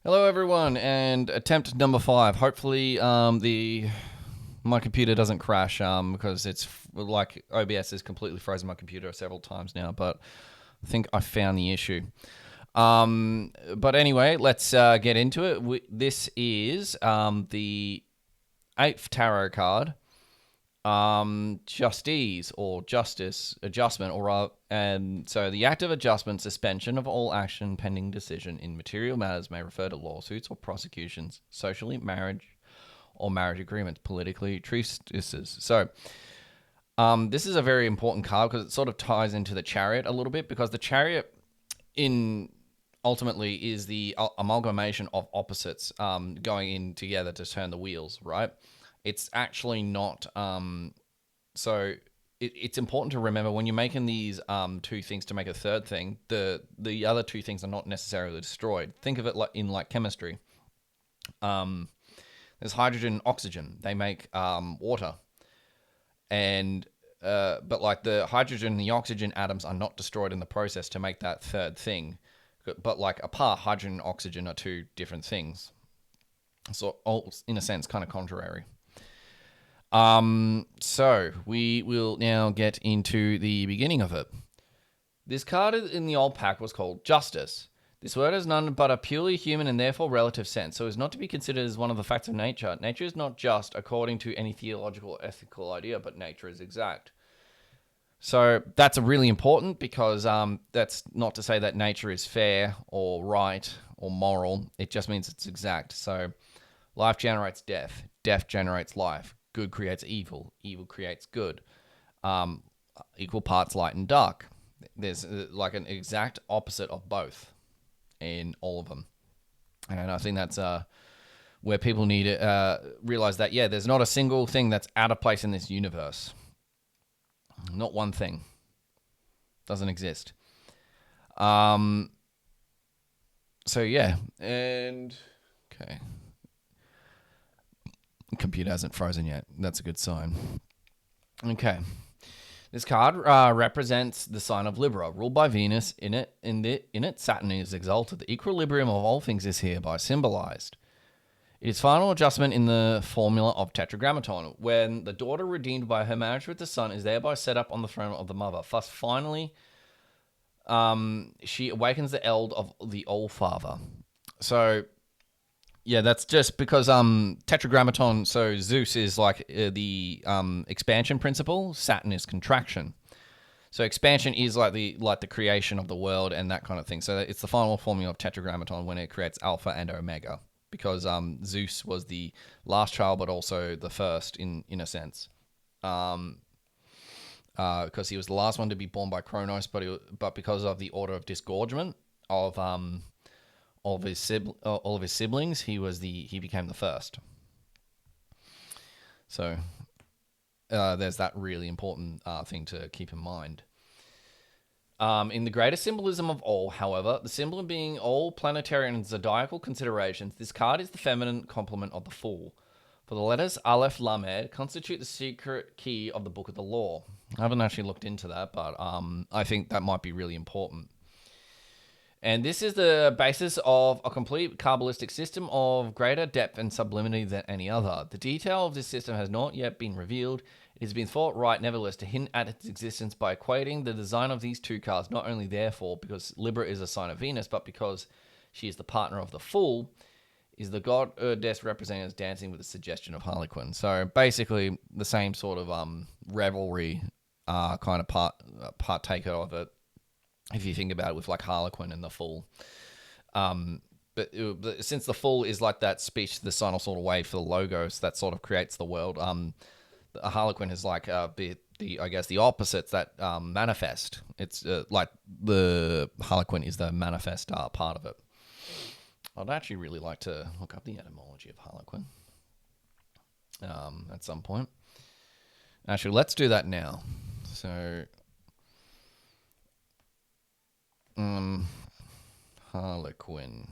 Hello, everyone, and attempt number 5. Hopefully, my computer doesn't crash because it's like OBS has completely frozen my computer several times now. But I think I found the issue. But anyway, let's get into it. This is the 8th tarot card, justice or justice adjustment, and so the act of adjustment, suspension of all action pending decision in material matters may refer to lawsuits or prosecutions, socially, marriage or marriage agreements, politically, treatises. So this is a very important card because it sort of ties into the Chariot a little bit, because the Chariot in ultimately is the amalgamation of opposites going in together to turn the wheels, right? It's actually not. So it's important to remember when you're making these two things to make a third thing, the other two things are not necessarily destroyed. Think of it like in chemistry. There's hydrogen and oxygen. They make water, and but like the hydrogen and the oxygen atoms are not destroyed in the process to make that third thing. But like apart, hydrogen and oxygen are two different things. So in a sense, kind of contrary. So we will now get into the beginning of it. This card in the old pack was called Justice. This word has none but a purely human and therefore relative sense, so is not to be considered as one of the facts of nature. Nature is not just according to any theological or ethical idea, but nature is exact. So that's really important, because that's not to say that nature is fair or right or moral. It just means it's exact. So life generates death. Death generates life. Good creates evil. Evil creates good. Equal parts light and dark. There's like an exact opposite of both in all of them. And I think that's where people need to realize that, yeah, there's not a single thing that's out of place in this universe. Not one thing. Doesn't exist. So, yeah. And, okay. Computer hasn't frozen yet. That's a good sign. Okay. This card represents the sign of Libra, ruled by Venus. In it, Saturn is exalted. The equilibrium of all things is hereby symbolized. It is final adjustment in the formula of Tetragrammaton, when the daughter redeemed by her marriage with the son is thereby set up on the throne of the mother. Thus, finally, she awakens the eld of the All-Father. So, yeah, that's just because Tetragrammaton. So Zeus is like the expansion principle. Saturn is contraction. So expansion is like the creation of the world and that kind of thing. So it's the final formula of Tetragrammaton when it creates Alpha and Omega, because Zeus was the last child, but also the first in a sense, because he was the last one to be born by Kronos, but because of the order of disgorgement of all of his siblings, he became the first. So there's that really important thing to keep in mind. In the greatest symbolism of all, however, the symbol of being all planetary and zodiacal considerations, this card is the feminine complement of the Fool. For the letters Aleph Lamed constitute the secret key of the Book of the Law. I haven't actually looked into that, but I think that might be really important. And this is the basis of a complete Kabbalistic system of greater depth and sublimity than any other. The detail of this system has not yet been revealed. It has been thought right, nevertheless, to hint at its existence by equating the design of these two cards, not only therefore because Libra is a sign of Venus, but because she is the partner of the Fool, is the goddess represented as dancing with a suggestion of Harlequin. So basically the same sort of revelry kind of partaker of it, if you think about it, with like Harlequin and the Fool. But since the Fool is like that speech, the sign sort of way for the logos that sort of creates the world, the Harlequin is like the I guess the opposites that manifest. It's like the Harlequin is the manifest part of it. I'd actually really like to look up the etymology of Harlequin at some point. Actually, let's do that now. So, Harlequin.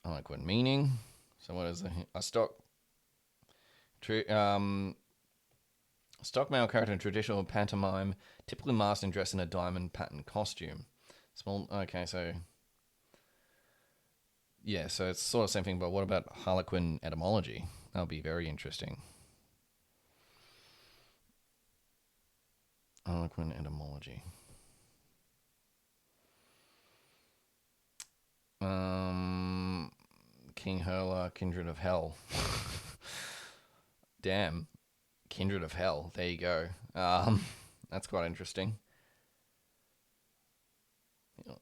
Harlequin meaning. So what is a stock male character in traditional pantomime, typically masked and dressed in a diamond pattern costume. Small. Okay, so Yeah, so it's sort of the same thing, but what about Harlequin etymology? That'll be very interesting. Harlequin etymology. Um, King Hurler, Kindred of Hell. Damn, Kindred of Hell. There you go. That's quite interesting.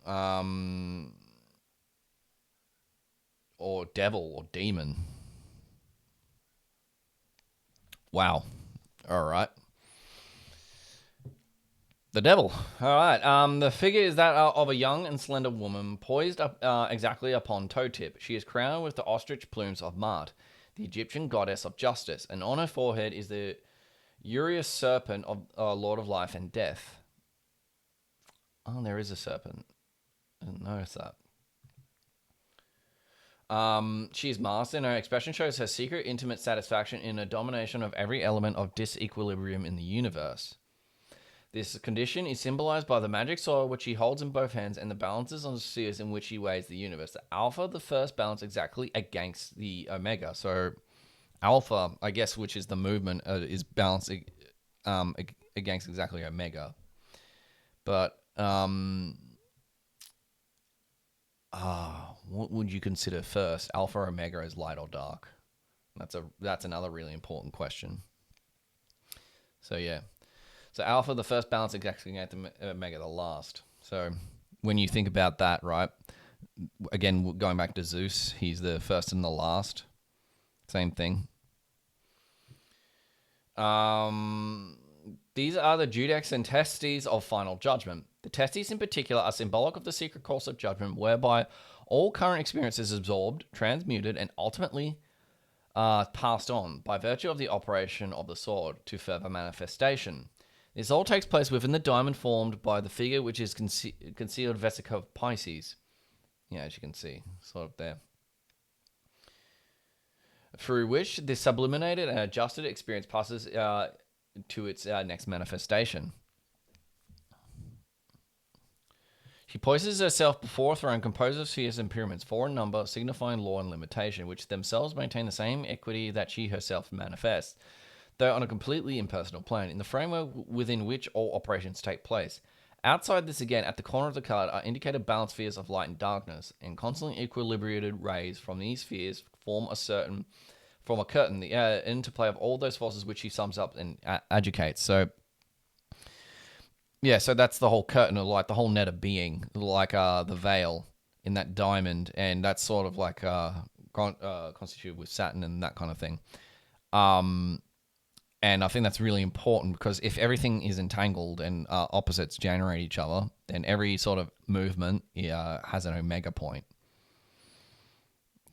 Um, or devil or demon. Wow. All right. The devil. All right. The figure is that of a young and slender woman poised up exactly upon toe tip. She is crowned with the ostrich plumes of Mart, the Egyptian goddess of justice, and on her forehead is the Urious serpent of Lord of Life and Death. Oh, there is a serpent. I didn't notice that. She is masked, and her expression shows her secret, intimate satisfaction in a domination of every element of disequilibrium in the universe. This condition is symbolized by the magic sword which he holds in both hands and the balances on the spheres in which he weighs the universe. The alpha, the first balance exactly against the omega. So alpha, I guess, which is the movement, is balanced against exactly omega. But what would you consider first, alpha or omega, as light or dark? That's another really important question. So yeah. So alpha, the first balance exactly against omega, the last. So when you think about that, right? Again, going back to Zeus, he's the first and the last. Same thing. These are the judex and testes of final judgment. The testes in particular are symbolic of the secret course of judgment, whereby all current experience is absorbed, transmuted, and ultimately passed on by virtue of the operation of the sword to further manifestation. This all takes place within the diamond formed by the figure which is concealed vesica of Pisces. Yeah, as you can see, sort of there. Through which this sublimated and adjusted experience passes to its next manifestation. She poises herself before a throne composed of spheres and pyramids, four in number, signifying law and limitation, which themselves maintain the same equity that she herself manifests, though on a completely impersonal plane, in the framework within which all operations take place. Outside this, again, at the corner of the card are indicated balanced spheres of light and darkness, and constantly equilibrated rays from these spheres form a curtain, the interplay of all those forces which he sums up and adjudicates. So, yeah, so that's the whole curtain of light, the whole net of being, like the veil in that diamond, and that's sort of like constituted with Saturn and that kind of thing. And I think that's really important because if everything is entangled and opposites generate each other, then every sort of movement has an omega point.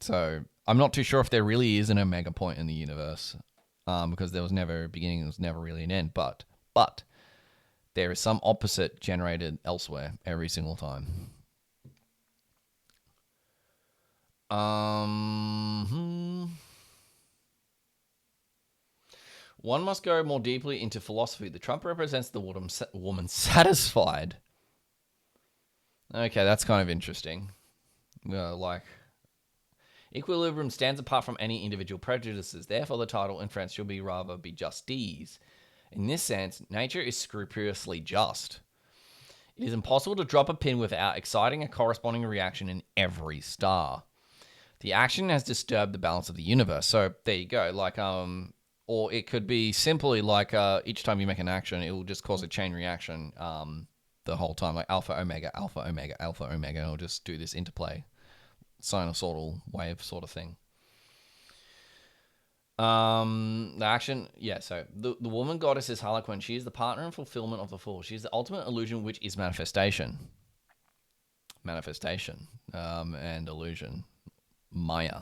So I'm not too sure if there really is an omega point in the universe because there was never a beginning, there was never really an end. But there is some opposite generated elsewhere every single time. One must go more deeply into philosophy. The trump represents the woman satisfied. Okay, that's kind of interesting. Like, equilibrium stands apart from any individual prejudices. Therefore, the title in French should be rather be justice. In this sense, nature is scrupulously just. It is impossible to drop a pin without exciting a corresponding reaction in every star. The action has disturbed the balance of the universe. So there you go. Like, or it could be simply like each time you make an action, it will just cause a chain reaction the whole time, like alpha, omega, alpha, omega, alpha, omega. It'll just do this interplay, sinusoidal wave sort of thing. The action, yeah. So the woman goddess is Harlequin. She is the partner and fulfillment of the Fool. She is the ultimate illusion, which is manifestation. And illusion. Maya.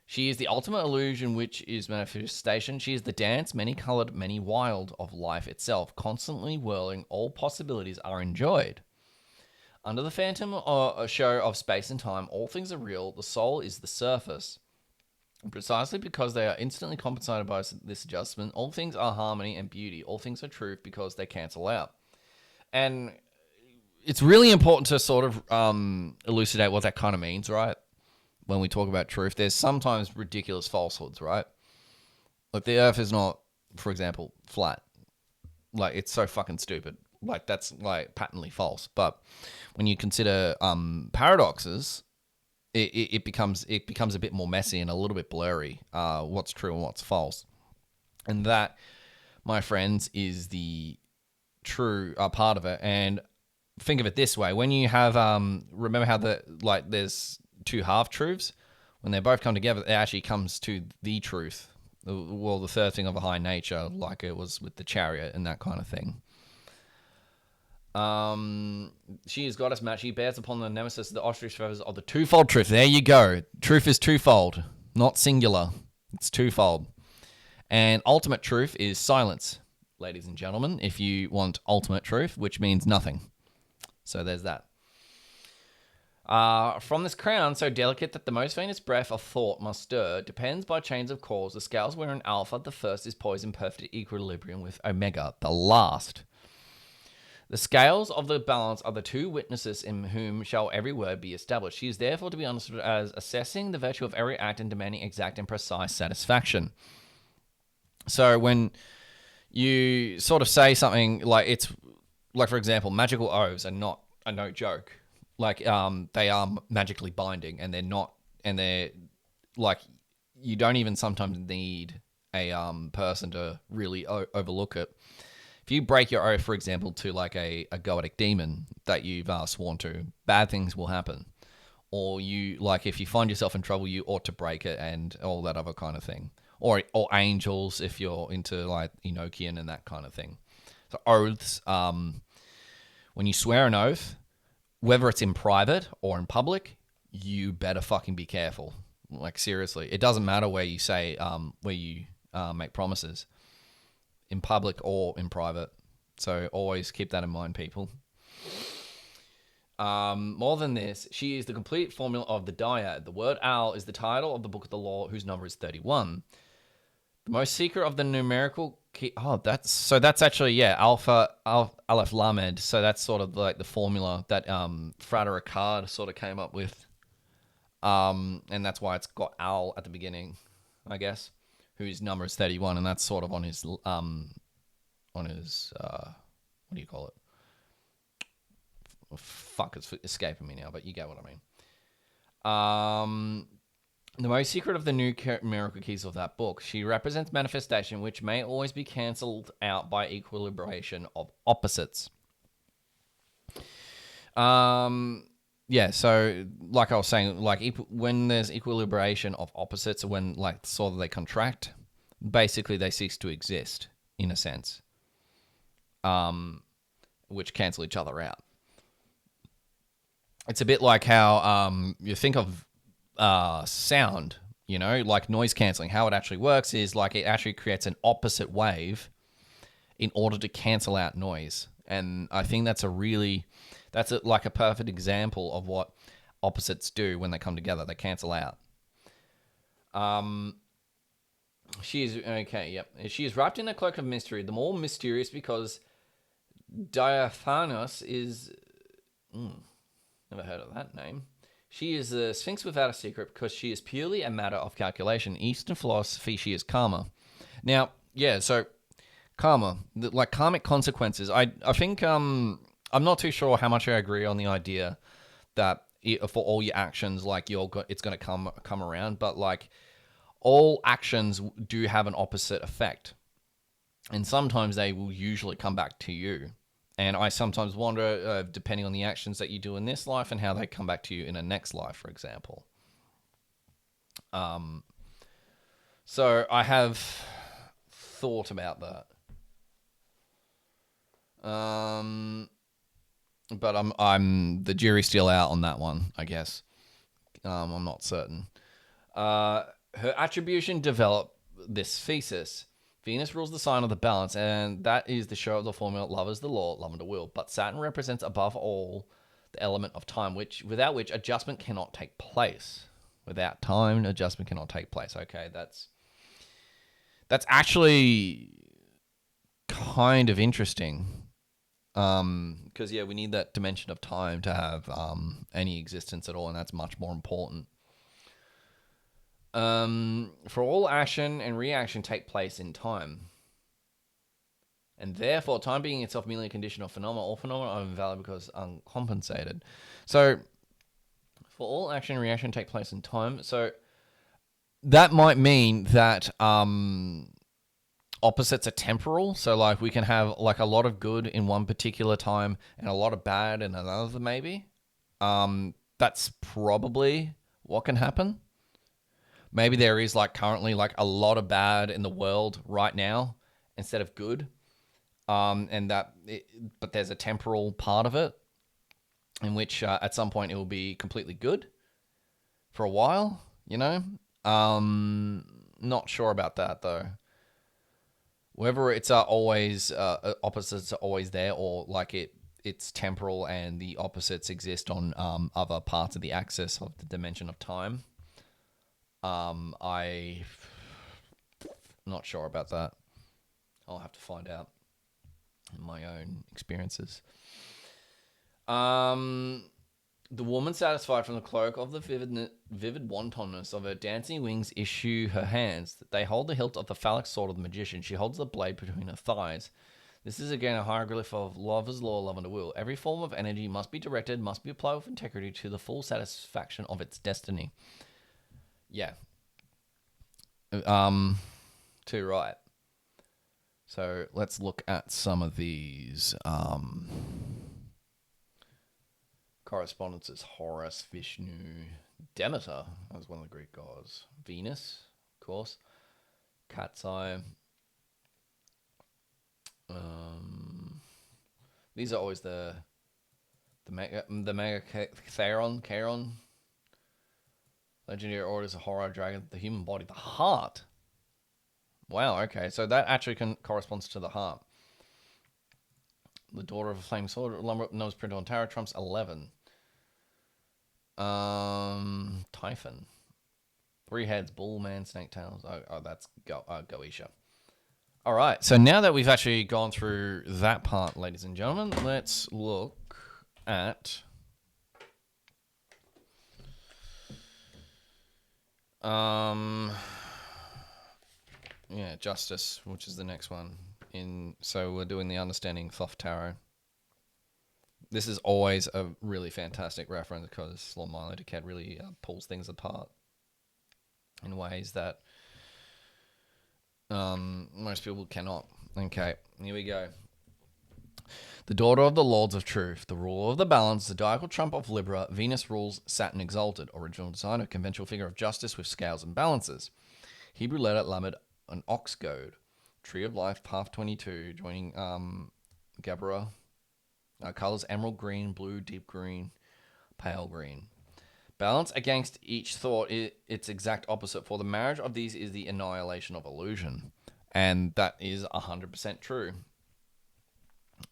She is the ultimate illusion, which is manifestation. She is the dance, many colored, many wild, of life itself, constantly whirling. All possibilities are enjoyed. Under the phantom or show of space and time, all things are real. The soul is the surface. Precisely because they are instantly compensated by this adjustment, all things are harmony and beauty. All things are truth because they cancel out. And it's really important to sort of elucidate what that kind of means, right? When we talk about truth, there's sometimes ridiculous falsehoods, right? Like the Earth is not, for example, flat. Like it's so fucking stupid. Like that's like patently false. But when you consider paradoxes, it becomes a bit more messy and a little bit blurry. What's true and what's false, and that, my friends, is the true part of it. And think of it this way: when you have remember how there's two half truths. When they both come together, it actually comes to the truth. Well, the third thing of a high nature, like it was with the chariot and that kind of thing. She is goddess match. She bears upon the nemesis of the ostrich feathers of the twofold truth. There you go. Truth is twofold, not singular. It's twofold. And ultimate truth is silence, ladies and gentlemen, if you want ultimate truth, which means nothing. So there's that. From this crown, so delicate that the most faintest breath of thought must stir, depends by chains of cause. The scales wherein alpha, the first, is poised in perfect equilibrium with omega, the last. The scales of the balance are the two witnesses in whom shall every word be established. She is therefore to be understood as assessing the virtue of every act and demanding exact and precise satisfaction. So when you sort of say something like, it's like, for example, magical oaths are no joke. Like they are magically binding, and they're like, you don't even sometimes need a person to really overlook it. If you break your oath, for example, to like a goetic demon that you've sworn to, bad things will happen. Or you, like, if you find yourself in trouble, you ought to break it, and all that other kind of thing. Or angels, if you're into like Enochian and that kind of thing. So oaths, when you swear an oath, whether it's in private or in public, you better fucking be careful. Like seriously, it doesn't matter where you say where you make promises, in public or in private. So always keep that in mind, people. More than this, she is the complete formula of the dyad. The word al is the title of the book of the law, whose number is 31. The most secret of the numerical key. Oh, that's actually, yeah, Alpha, Aleph, Lamed. So that's sort of like the formula that Frater Ricard sort of came up with. And that's why it's got Al at the beginning, I guess, whose number is 31, and that's sort of on his what do you call it? Fuck, it's escaping me now, but you get what I mean. The most secret of the numerical keys of that book, she represents manifestation which may always be cancelled out by equilibration of opposites. Yeah, so like I was saying, like when there's equilibration of opposites, when like sort of they contract, basically they cease to exist in a sense, which cancel each other out. It's a bit like how you think of sound, like noise cancelling. How it actually works is like it actually creates an opposite wave in order to cancel out noise. And I think that's like a perfect example of what opposites do when they come together. They cancel out. She is wrapped in a cloak of mystery, the more mysterious because Diaphanos is... never heard of that name. She is the Sphinx without a secret because she is purely a matter of calculation. Eastern philosophy, she is karma. Now, yeah, so karma, like karmic consequences. I think I'm not too sure how much I agree on the idea that for all your actions, like it's going to come around, but like all actions do have an opposite effect, and sometimes they will usually come back to you. And I sometimes wonder, depending on the actions that you do in this life and how they come back to you in a next life, for example. So I have thought about that. But the jury's still out on that one, I guess. I'm not certain. Her attribution developed this thesis. Venus rules the sign of the balance, and that is the show of the formula, love is the law, love and the will. But Saturn represents above all the element of time, without which adjustment cannot take place. Without time, adjustment cannot take place. Okay, that's actually kind of interesting. Because yeah, we need that dimension of time to have any existence at all, and that's much more important. For all action and reaction take place in time, and therefore time being itself merely a condition or phenomenon, all phenomena are invalid because uncompensated. So, for all action and reaction take place in time, so that might mean that opposites are temporal. So like we can have like a lot of good in one particular time and a lot of bad in another, maybe. That's probably what can happen. Maybe there is like currently like a lot of bad in the world right now instead of good. But there's a temporal part of it in which at some point it will be completely good for a while, you know? Not sure about that though. Whether it's always opposites are always there, or like it's temporal and the opposites exist on other parts of the axis of the dimension of time. I'm not sure about that. I'll have to find out in my own experiences. The woman, satisfied from the cloak of the vivid wantonness of her dancing wings, issue her hands. They hold the hilt of the phallic sword of the magician. She holds the blade between her thighs. This is again a hieroglyph of lover's law, love under will. Every form of energy must be directed, must be applied with integrity to the full satisfaction of its destiny. Yeah. Too right. So let's look at some of these correspondences. Horus, Vishnu, Demeter, that was one of the Greek gods. Venus, of course. Cat's eye. These are always the mega Charon. Legendary orders of horror, dragon, the human body, the heart. Wow, okay, so that actually corresponds to the heart. The daughter of a flaming sword, nose printed on tarot, trumps 11. Typhon. 3 heads, bull, man, snake tails. Oh, that's Goetia. All right, so now that we've actually gone through that part, ladies and gentlemen, let's look at Justice, which is the next one. So we're doing the Understanding Thoth Tarot. This is always a really fantastic reference because Lord Milo Duquette really pulls things apart in ways that most people cannot. Okay, here we go. The daughter of the Lords of Truth, the ruler of the balance, zodiacal trump of Libra, Venus rules Saturn exalted, original design of conventional figure of justice with scales and balances. Hebrew letter Lamed, an ox goad. Tree of Life, path 22, joining Gabra. Colors emerald green, blue, deep green, pale green. Balance against each thought, its exact opposite. For the marriage of these is the annihilation of illusion. And that is 100% true.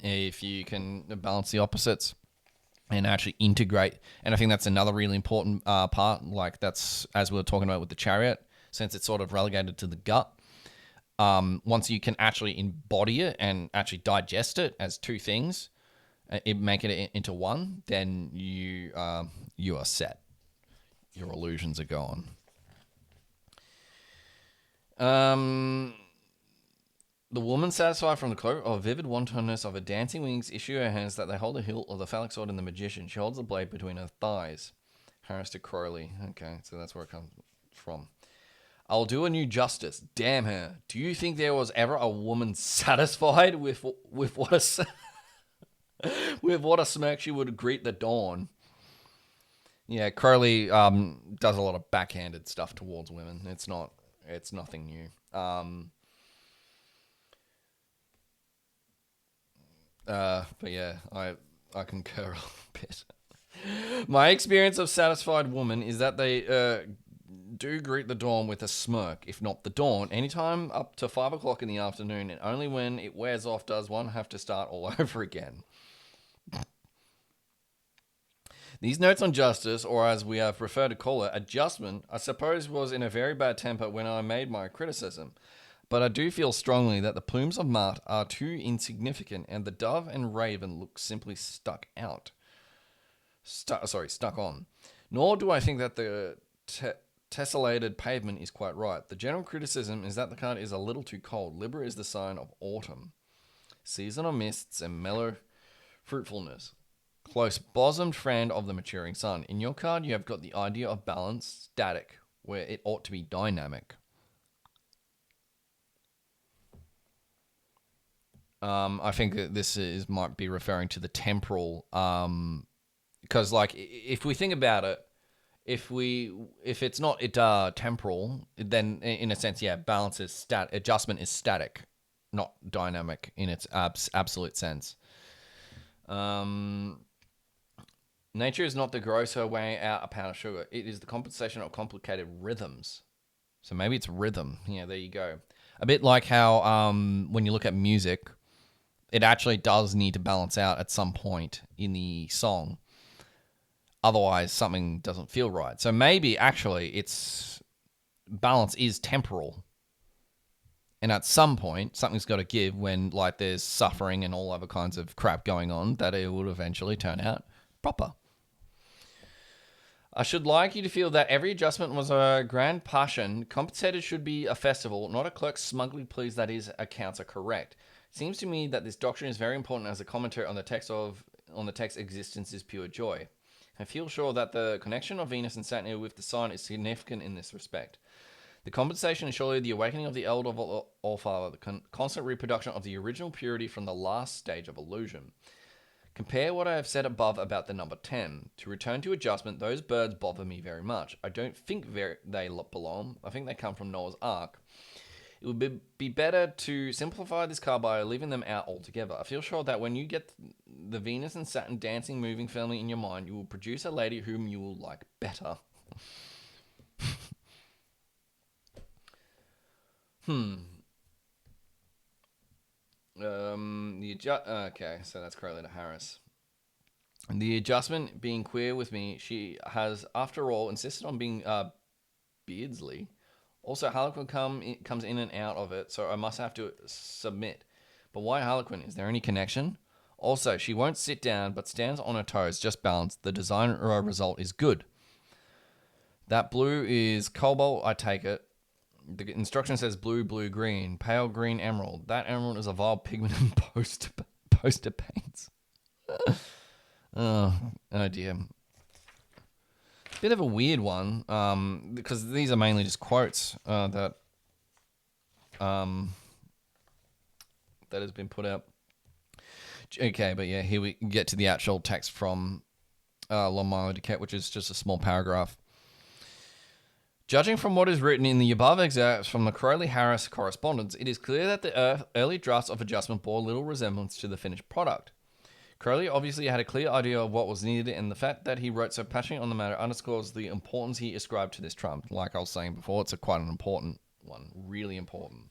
If you can balance the opposites and actually integrate, and I think that's another really important part, like that's, as we were talking about with the chariot, since it's sort of relegated to the gut, once you can actually embody it and actually digest it as two things, make it into one, then you are set. Your illusions are gone. The woman, satisfied from the cloak of vivid wantonness of her dancing wings, issue her hands that they hold the hilt of the phallic sword in the magician. She holds the blade between her thighs. Harris to Crowley. Okay, so that's where it comes from. I'll do a new justice. Damn her. Do you think there was ever a woman satisfied with what a with what a smirk she would greet the dawn? Yeah, Crowley does a lot of backhanded stuff towards women. It's nothing new. But yeah, I concur a bit. My experience of satisfied women is that they do greet the dawn with a smirk, if not the dawn, anytime up to 5 o'clock in the afternoon, and only when it wears off does one have to start all over again. These notes on justice, or as we have preferred to call it, adjustment, I suppose was in a very bad temper when I made my criticism. but I do feel strongly that the plumes of Mart are too insignificant, and the dove and raven look simply stuck on. Nor do I think that the tessellated pavement is quite right. The general criticism is that the card is a little too cold. Libra is the sign of autumn, seasonal mists and mellow fruitfulness. Close bosomed friend of the maturing sun. In your card, you have got the idea of balance, static, where it ought to be dynamic. I think that this might be referring to the temporal, because like if we think about it, if it's not temporal, then in a sense, yeah, balance is adjustment is static, not dynamic in its absolute sense. Nature is not the grosser weighing out a pound of sugar. It is the compensation of complicated rhythms. So maybe it's rhythm. Yeah, there you go. A bit like how when you look at music, it actually does need to balance out at some point in the song. Otherwise, something doesn't feel right. So maybe actually it's balance is temporal. And at some point, something's got to give when like there's suffering and all other kinds of crap going on that it will eventually turn out proper. I should like you to feel that every adjustment was a grand passion. Compensated should be a festival, not a clerk smugly pleased that his accounts are correct. It seems to me that this doctrine is very important as a commentary on the text existence is pure joy. I feel sure that the connection of Venus and Saturn with the sign is significant in this respect. The compensation is surely the awakening of the elder of all father, the constant reproduction of the original purity from the last stage of illusion. Compare what I have said above about the number 10. To return to adjustment, those birds bother me very much. I don't think they belong. I think they come from Noah's Ark. It would be better to simplify this card by leaving them out altogether. I feel sure that when you get the Venus and Saturn dancing, moving firmly in your mind, you will produce a lady whom you will like better. Okay, so that's Crowley to Harris. And the adjustment being queer with me, she has, after all, insisted on being Beardsley. Also, Harlequin comes in and out of it, so I must have to submit. But why Harlequin? Is there any connection? Also, she won't sit down, but stands on her toes, just balanced. The design result is good. That blue is cobalt, I take it. The instruction says blue, blue, green, pale green, emerald. That emerald is a vile pigment and poster paints. Oh dear. Bit of a weird one, because these are mainly just quotes that has been put out. Okay, but yeah, here we get to the actual text from Longmire Duquette, which is just a small paragraph. Judging from what is written in the above excerpts from the Crowley-Harris correspondence, it is clear that the early drafts of adjustment bore little resemblance to the finished product. Crowley obviously had a clear idea of what was needed, and the fact that he wrote so passionately on the matter underscores the importance he ascribed to this trump. Like I was saying before, it's quite an important one, really important.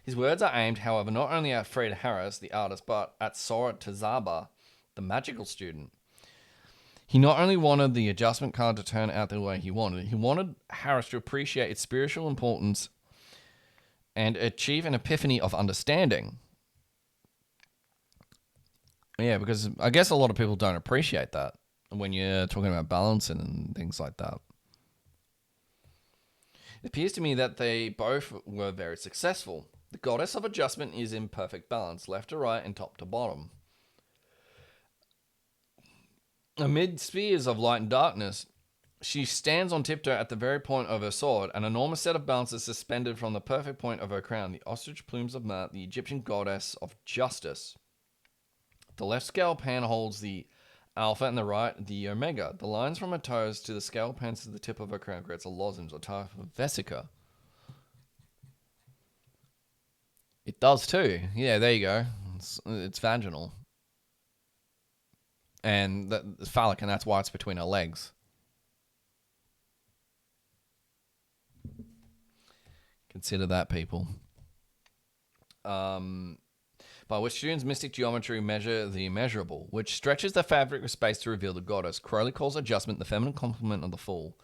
His words are aimed, however, not only at Fred Harris, the artist, but at Sora Tazaba, the magical student. He not only wanted the adjustment card to turn out the way he wanted Harris to appreciate its spiritual importance and achieve an epiphany of understanding. Yeah, because I guess a lot of people don't appreciate that when you're talking about balance and things like that. It appears to me that they both were very successful. The goddess of adjustment is in perfect balance, left to right and top to bottom. Amid spheres of light and darkness, she stands on tiptoe at the very point of her sword, an enormous set of balances suspended from the perfect point of her crown, the ostrich plumes of Mart, the Egyptian goddess of justice. The left scale pan holds the alpha and the right the omega. The lines from her toes to the scale pans to the tip of her crown creates a lozenge, a type of vesica. It does too. Yeah, there you go. It's vaginal. And it's phallic, and that's why it's between her legs. Consider that, people. By which students' mystic geometry measure the immeasurable, which stretches the fabric of space to reveal the goddess. Crowley calls adjustment the feminine complement of the fool.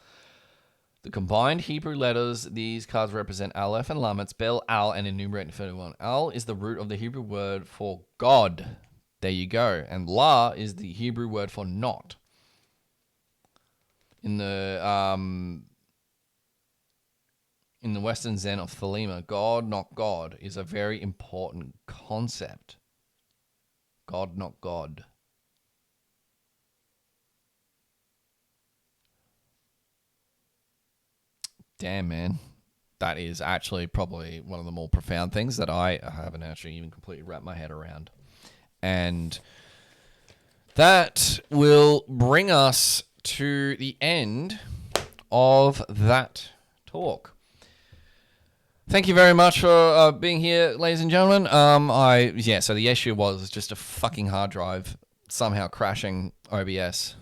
The combined Hebrew letters these cards represent Aleph and Lamed, spell Al and enumerate 31. Al is the root of the Hebrew word for God. There you go. And La is the Hebrew word for not. In the Western Zen of Thelema, God, not God, is a very important concept. God, not God. Damn, man. That is actually probably one of the more profound things that I haven't actually even completely wrapped my head around. And that will bring us to the end of that talk. Thank you very much for being here, ladies and gentlemen. So the issue was just a fucking hard drive somehow crashing OBS.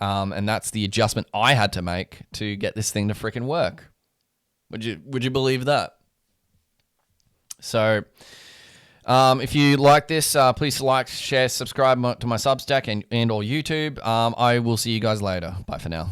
And that's the adjustment I had to make to get this thing to freaking work. Would you believe that? So, if you like this, please like, share, subscribe to my Substack and or YouTube. I will see you guys later. Bye for now.